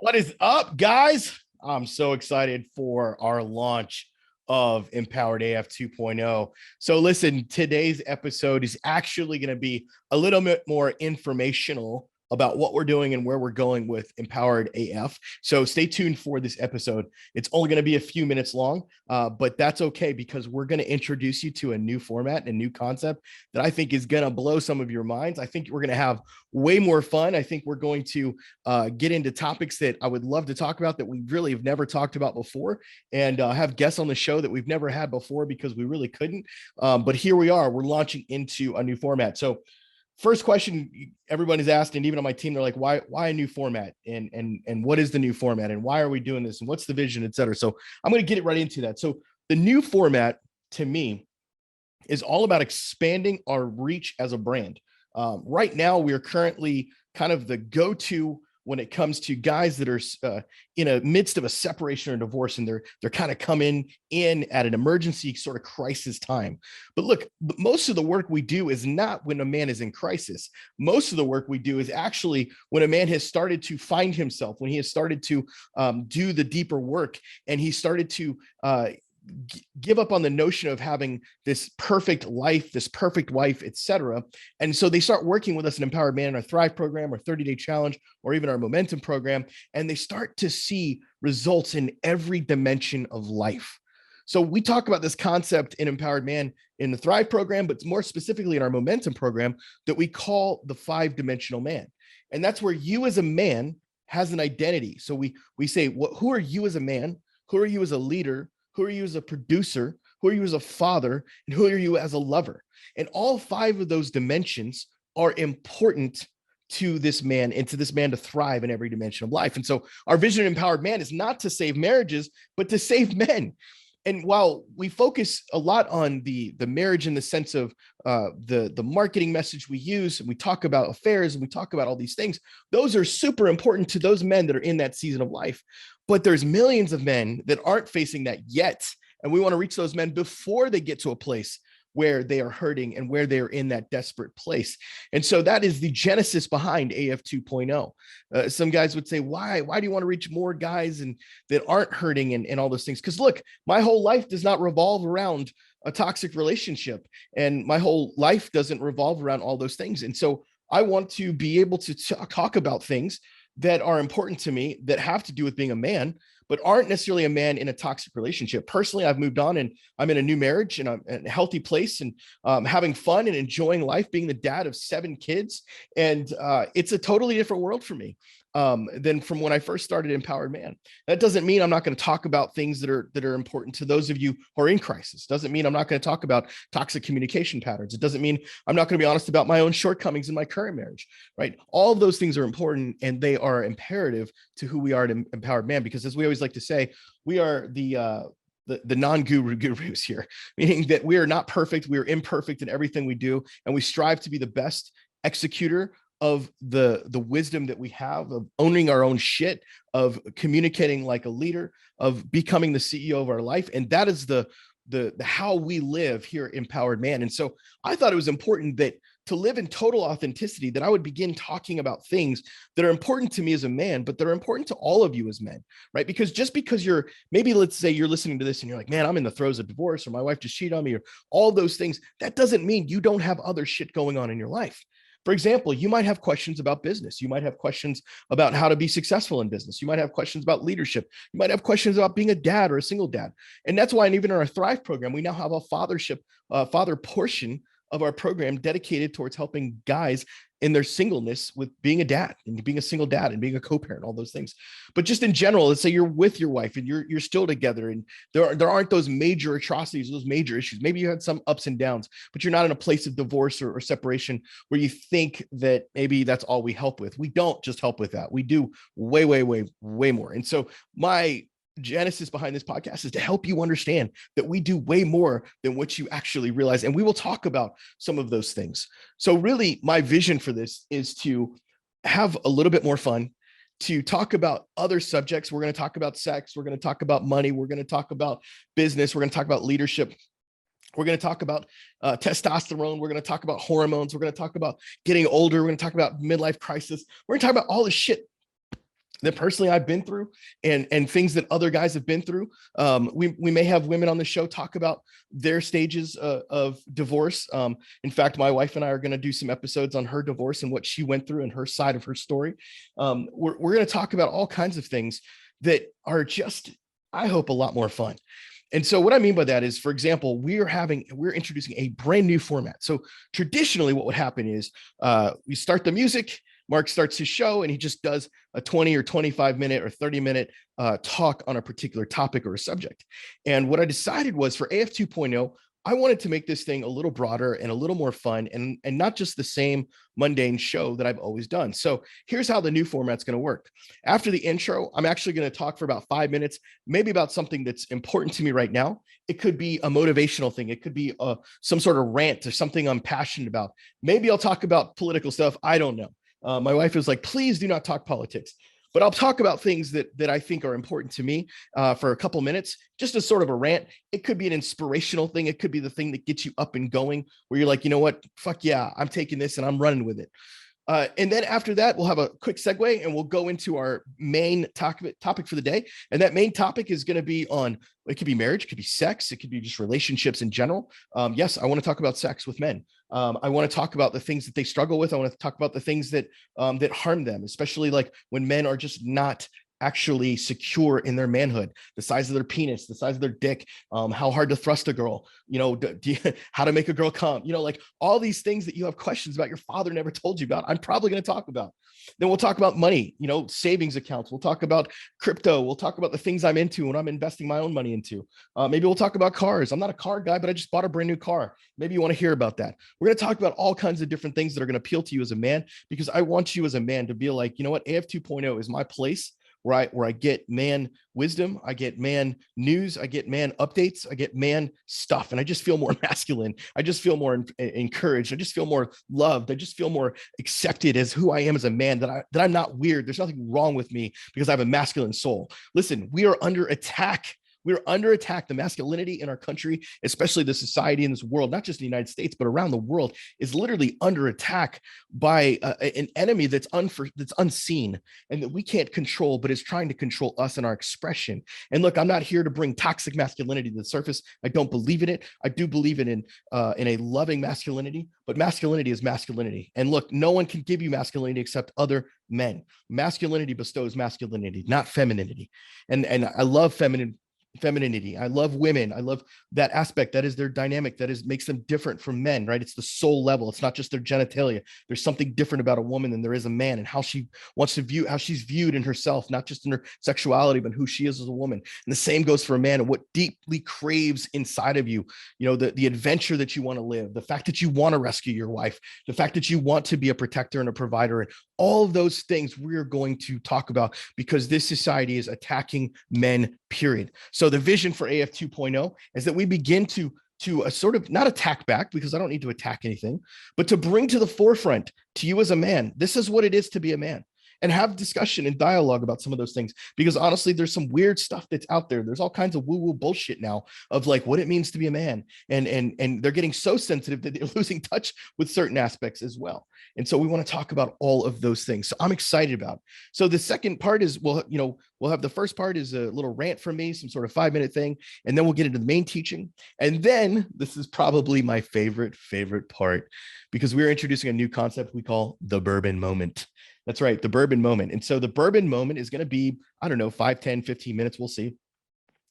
What is up, guys? I'm so excited for our launch of Empowered AF 2.0. So listen, today's episode is actually going to be a little bit more informational about what we're doing and where we're going with Empowered AF. So stay tuned for this episode. It's only going to be a few minutes long, but that's okay because we're going to introduce you to a new format and new concept that I think is going to blow some of your minds. I think we're going to have way more fun. I think we're going to get into topics that I would love to talk about that we really have never talked about before, and have guests on the show that we've never had before because we really couldn't. But here we are. We're launching into a new format. So first question everybody's asked, and even on my team, they're like, why a new format? And what is the new format? And why are we doing this? And what's the vision, et cetera? So I'm going to get it right into that. So the new format to me is all about expanding our reach as a brand. Right now, we are currently kind of the go-to when it comes to guys that are in a midst of a separation or divorce, and they're kind of coming in at an emergency sort of crisis time. But look, most of the work we do is not when a man is in crisis. Most of the work we do is actually when a man has started to find himself, when he has started to do the deeper work, and he started to give up on the notion of having this perfect life, this perfect wife, etc. And so they start working with us in Empowered Man in our Thrive program, our 30-day challenge, or even our Momentum program, and they start to see results in every dimension of life. So we talk about this concept in Empowered Man in the Thrive program, but more specifically in our Momentum program that we call the 5-dimensional man. And that's where you as a man has an identity. So we say, who are you as a man? Who are you as a leader? Who are you as a producer? Who are you as a father? And who are you as a lover? And all 5 of those dimensions are important to this man and to this man to thrive in every dimension of life. And so our vision of Empowered Man is not to save marriages, but to save men. And while we focus a lot on the marriage in the sense of the marketing message we use, and we talk about affairs and we talk about all these things, those are super important to those men that are in that season of life. But there's millions of men that aren't facing that yet. And we want to reach those men before they get to a place where they are hurting and where they are in that desperate place. And so that is the genesis behind AF 2.0. Some guys would say, why do you want to reach more guys that aren't hurting and all those things? Because look, my whole life does not revolve around a toxic relationship, and my whole life doesn't revolve around all those things. And so I want to be able to talk about things that are important to me that have to do with being a man, but aren't necessarily a man in a toxic relationship. Personally, I've moved on and I'm in a new marriage, and I'm in a healthy place, and having fun and enjoying life, being the dad of 7 kids. And it's a totally different world for me than from when I first started Empowered Man. That doesn't mean I'm not going to talk about things that are important to those of you who are in crisis. Doesn't mean I'm not going to talk about toxic communication patterns. It doesn't mean I'm not going to be honest about my own shortcomings in my current marriage, right? All of those things are important, and they are imperative to who we are at Empowered Man, because as we always like to say, we are the non-guru gurus here, meaning that we are not perfect. We are imperfect in everything we do, and we strive to be the best executor of the wisdom that we have, of owning our own shit, of communicating like a leader, of becoming the CEO of our life. And that is the how we live here at Empowered Man. And so I thought it was important that to live in total authenticity, that I would begin talking about things that are important to me as a man, but that are important to all of you as men, right? Because just because let's say you're listening to this and you're like, man, I'm in the throes of divorce, or my wife just cheated on me, or all those things, that doesn't mean you don't have other shit going on in your life. For example, you might have questions about business. You might have questions about how to be successful in business. You might have questions about leadership. You might have questions about being a dad or a single dad. And that's why, and even in our Thrive program, we now have a father portion of our program dedicated towards helping guys in their singleness with being a dad and being a single dad and being a co-parent, all those things. But just in general, let's say you're with your wife and you're still together, and there aren't those major atrocities, those major issues. Maybe you had some ups and downs, but you're not in a place of divorce or separation where you think that maybe that's all we help with. We don't just help with that. We do way, way, way, way more. And so my genesis behind this podcast is to help you understand that we do way more than what you actually realize. And we will talk about some of those things. So really, my vision for this is to have a little bit more fun, to talk about other subjects. We're going to talk about sex. We're going to talk about money. We're going to talk about business. We're going to talk about leadership. We're going to talk about testosterone. We're going to talk about hormones. We're going to talk about getting older. We're going to talk about midlife crisis. We're going to talk about all this shit that personally I've been through, and things that other guys have been through. We may have women on the show talk about their stages of divorce. In fact, my wife and I are going to do some episodes on her divorce and what she went through and her side of her story. We're going to talk about all kinds of things that are just, I hope, a lot more fun. And so what I mean by that is, for example, we're introducing a brand new format. So traditionally what would happen is we start the music, Mark starts his show, and he just does a 20 or 25 minute or 30-minute talk on a particular topic or a subject. And what I decided was, for AF 2.0, I wanted to make this thing a little broader and a little more fun, and not just the same mundane show that I've always done. So here's how the new format's going to work. After the intro, I'm actually going to talk for about 5 minutes, maybe about something that's important to me right now. It could be a motivational thing. It could be some sort of rant or something I'm passionate about. Maybe I'll talk about political stuff. I don't know. My wife was like, please do not talk politics. But I'll talk about things that I think are important to me for a couple minutes, just as sort of a rant. It could be an inspirational thing. It could be the thing that gets you up and going, where you're like, you know what, fuck yeah, I'm taking this and I'm running with it. And then after that, we'll have a quick segue and we'll go into our main topic for the day. And that main topic is going to be on, it could be marriage, it could be sex, it could be just relationships in general. Yes, I want to talk about sex with men. I want to talk about the things that they struggle with. I want to talk about the things that that harm them, especially like when men are just not actually secure in their manhood, the size of their penis, the size of their dick, how hard to thrust a girl, how to make a girl come, like all these things that you have questions about your father never told you about, I'm probably going to talk about. Then we'll talk about money, savings accounts. We'll talk about crypto. We'll talk about the things I'm into and I'm investing my own money into. Maybe we'll talk about cars. I'm not a car guy, but I just bought a brand new car. Maybe you want to hear about that. We're going to talk about all kinds of different things that are going to appeal to you as a man, because I want you as a man to be like, you know what, AF 2.0 is my place where I get man wisdom, I get man news, I get man updates, I get man stuff. And I just feel more masculine. I just feel more encouraged. I just feel more loved. I just feel more accepted as who I am as a man, that I'm not weird. There's nothing wrong with me because I have a masculine soul. Listen, we are under attack. We're under attack. The masculinity in our country, especially the society in this world, not just in the United States, but around the world, is literally under attack by an enemy that's unseen and that we can't control, but is trying to control us and our expression. And look, I'm not here to bring toxic masculinity to the surface. I don't believe in it. I do believe in a loving masculinity, but masculinity is masculinity. And look, no one can give you masculinity except other men. Masculinity bestows masculinity, not femininity. And I love femininity. I love women. I love that aspect. That is their dynamic. Makes them different from men, right? It's the soul level. It's not just their genitalia. There's something different about a woman than there is a man, and how she wants to view, how she's viewed in herself, not just in her sexuality, but who she is as a woman. And the same goes for a man, and what deeply craves inside of you, the adventure that you want to live, the fact that you want to rescue your wife, the fact that you want to be a protector and a provider, and all of those things we're going to talk about, because this society is attacking men, period. So the vision for AF 2.0 is that we begin to sort of not attack back, because I don't need to attack anything, but to bring to the forefront to you as a man, this is what it is to be a man, and have discussion and dialogue about some of those things. Because honestly, there's some weird stuff that's out there. There's all kinds of woo-woo bullshit now of like what it means to be a man. And they're getting so sensitive that they're losing touch with certain aspects as well. And so we want to talk about all of those things. So I'm excited about it. So the second part is, we'll have the first part is a little rant from me, some sort of 5-minute thing. And then we'll get into the main teaching. And then this is probably my favorite part, because we're introducing a new concept we call the Bourbon Moment. That's right, the Bourbon Moment. And so the Bourbon Moment is going to be, I don't know, 5, 10, 15 minutes, we'll see,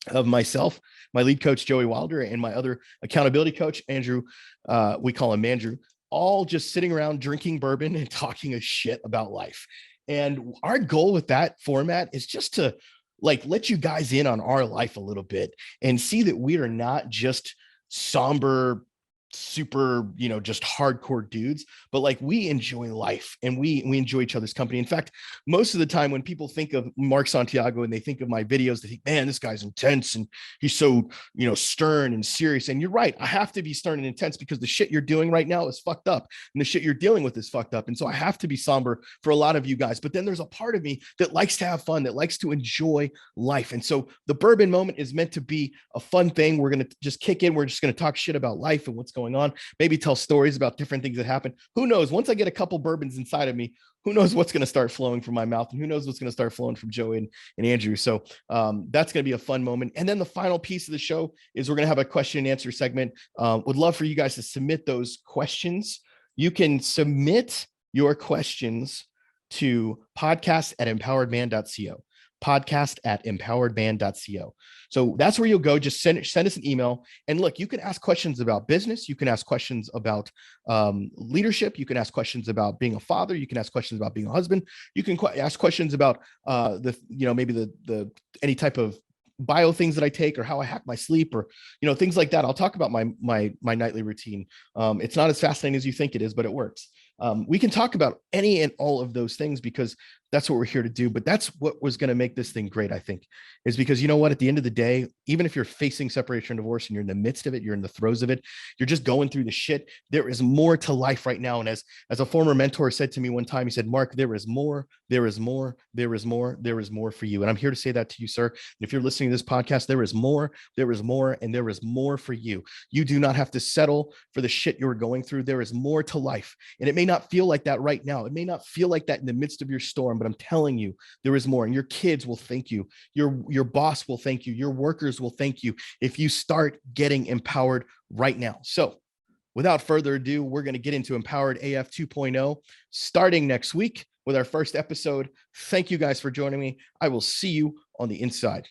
of myself, my lead coach, Joey Wilder, and my other accountability coach, Andrew. We call him Andrew, all just sitting around drinking bourbon and talking a shit about life. And our goal with that format is just to let you guys in on our life a little bit and see that we are not just somber, super, just hardcore dudes, but we enjoy life and we enjoy each other's company. In fact, most of the time when people think of Mark Santiago and they think of my videos, they think, man, this guy's intense and he's so, stern and serious. And you're right. I have to be stern and intense because the shit you're doing right now is fucked up and the shit you're dealing with is fucked up. And so I have to be somber for a lot of you guys. But then there's a part of me that likes to have fun, that likes to enjoy life. And so the Bourbon Moment is meant to be a fun thing. We're going to just kick in. We're just going to talk shit about life and what's going going on, maybe tell stories about different things that happen. Who knows? Once I get a couple bourbons inside of me, who knows what's going to start flowing from my mouth, and who knows what's going to start flowing from Joey and Andrew. So that's going to be a fun moment. And then the final piece of the show is we're going to have a question and answer segment. Would love for you guys to submit those questions. You can submit your questions to podcast@empoweredman.co. podcast@empoweredman.co. So that's where you'll go. Just send us an email. And look, you can ask questions about business. You can ask questions about leadership. You can ask questions about being a father. You can ask questions about being a husband. You can ask questions about maybe the any type of bio things that I take, or how I hack my sleep, or things like that. I'll talk about my nightly routine. It's not as fascinating as you think it is, but it works. We can talk about any and all of those things because that's what we're here to do. But that's what was going to make this thing great, I think, is because you know what, at the end of the day, even if you're facing separation and divorce and you're in the midst of it, you're in the throes of it, you're just going through the shit, there is more to life right now. And as a former mentor said to me one time, he said, Mark, there is more, there is more, there is more, there is more for you. And I'm here to say that to you, sir. And if you're listening to this podcast, there is more, there is more, and there is more for you. You do not have to settle for the shit you're going through. There is more to life. And it may not feel like that right now. It may not feel like that in the midst of your storm, but I'm telling you, there is more. And your kids will thank you. Your boss will thank you. Your workers will thank you if you start getting empowered right now. So without further ado, we're going to get into Empowered AF 2.0 starting next week with our first episode. Thank you guys for joining me. I will see you on the inside.